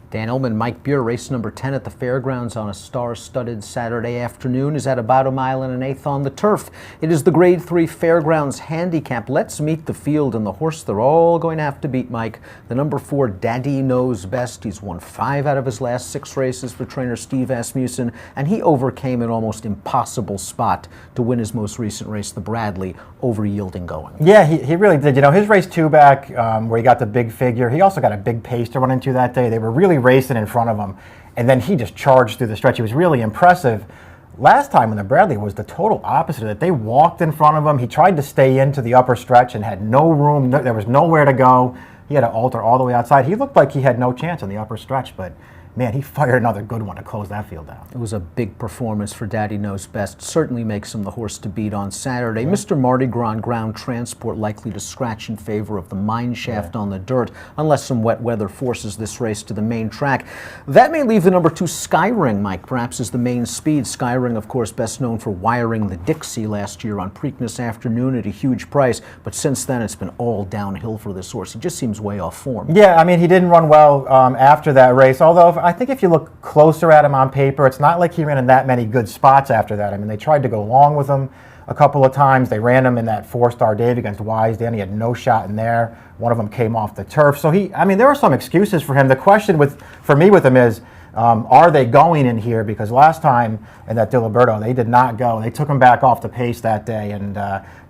Dan Illman, Mike Beer, race number 10 at the fairgrounds on a star-studded Saturday afternoon is at about 1.125 miles on the turf. It is the Grade 3 Fairgrounds Handicap. Let's meet the field and the horse they're all going to have to beat, Mike. The number 4, Daddy Knows Best. He's won 5 out of his last 6 races for trainer Steve Asmussen, and he overcame an almost impossible spot to win his most recent race, the Bradley, over yielding going. Yeah, he really did. You know, his race 2 back, where he got the big figure, he also got a big pace to run into that day. They were really racing in front of him, and then he just charged through the stretch. He was really impressive. Last time in the Bradley was the total opposite of that. They walked in front of him. He tried to stay into the upper stretch and had no room. There was nowhere to go. He had to alter all the way outside. He looked like he had no chance in the upper stretch, but man, he fired another good one to close that field out. It was a big performance for Daddy Knows Best. Certainly makes him the horse to beat on Saturday. Yeah. Mr. Mardi Gras ground transport likely to scratch in favor of the mine shaft on the dirt, unless some wet weather forces this race to the main track. That may leave the number 2 Skyring, Mike, perhaps as the main speed. Skyring, of course, best known for wiring the Dixie last year on Preakness Afternoon at a huge price, but since then it's been all downhill for this horse. He just seems way off form. Yeah, I mean, he didn't run well after that race, although I think if you look closer at him on paper, it's not like he ran in that many good spots after that. I mean, they tried to go long with him a couple of times. They ran him in that 4-star Dave against Wisedan. He had no shot in there. One of them came off the turf. So I mean, there were some excuses for him. The question for me with him is, are they going in here? Because last time in that Diliberto, they did not go. They took him back off the pace that day, and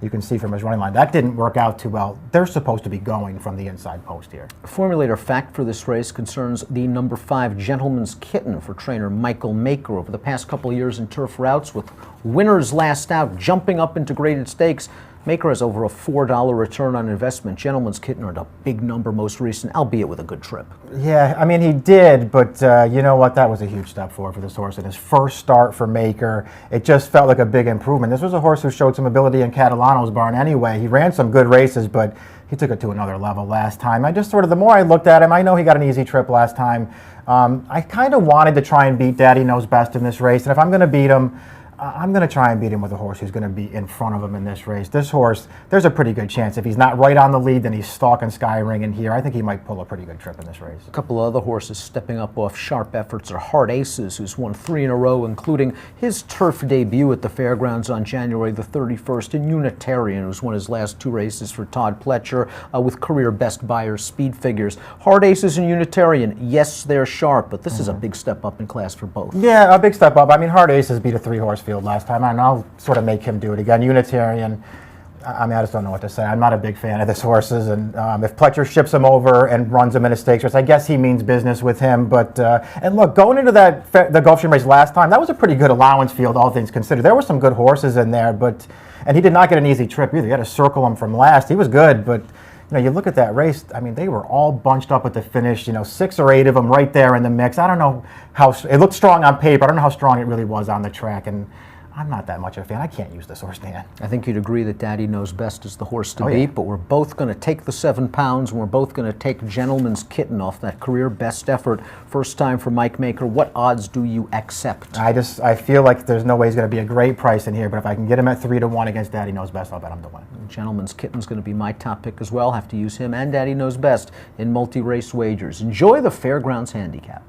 you can see from his running line, that didn't work out too well. They're supposed to be going from the inside post here. Formulator fact for this race concerns the number 5 Gentleman's Kitten for trainer Michael Maker. Over the past couple of years in turf routes, with winners last out jumping up into graded stakes, Maker has over a $4 return on investment. Gentleman's Kitten earned a big number most recent, albeit with a good trip. Yeah, I mean, he did, but you know what? That was a huge step forward for this horse. In his first start for Maker, it just felt like a big improvement. This was a horse who showed some ability in Catalano's barn anyway. He ran some good races, but he took it to another level last time. I just the more I looked at him, I know he got an easy trip last time. I kind of wanted to try and beat Daddy Knows Best in this race, and if I'm going to beat him, I'm going to try and beat him with a horse who's going to be in front of him in this race. This horse, there's a pretty good chance. If he's not right on the lead, then he's stalking Skyring in here. I think he might pull a pretty good trip in this race. A couple of other horses stepping up off sharp efforts are Hard Aces, who's won 3 in a row, including his turf debut at the fairgrounds on January the 31st, and Unitarian, who's won his last 2 races for Todd Pletcher with career best Buyer speed figures. Hard Aces and Unitarian, yes, they're sharp, but this is a big step up in class for both. Yeah, a big step up. I mean, Hard Aces beat a 3-horse field last time, and I'll sort of make him do it again. Unitarian, I mean, I just don't know what to say. I'm not a big fan of this horses, and if Pletcher ships him over and runs him in a stakes race, I guess he means business with him. But and look, going into the Gulfstream race last time, that was a pretty good allowance field, all things considered. There were some good horses in there, and he did not get an easy trip either. You had to circle him from last. He was good, but you know, you look at that race, I mean, they were all bunched up at the finish, you know, 6 or 8 of them right there in the mix. I don't know how, it looked strong on paper. I don't know how strong it really was on the track, and I'm not that much of a fan. I can't use this horse, Dan. I think you'd agree that Daddy Knows Best is the horse to beat, but we're both going to take the 7 pounds, and we're both going to take Gentleman's Kitten off that career best effort. First time for Mike Maker. What odds do you accept? I feel like there's no way he's going to be a great price in here, but if I can get him at 3-1 against Daddy Knows Best, I'll bet him to win. Gentleman's Kitten's going to be my top pick as well. Have to use him and Daddy Knows Best in multi-race wagers. Enjoy the Fairgrounds Handicap.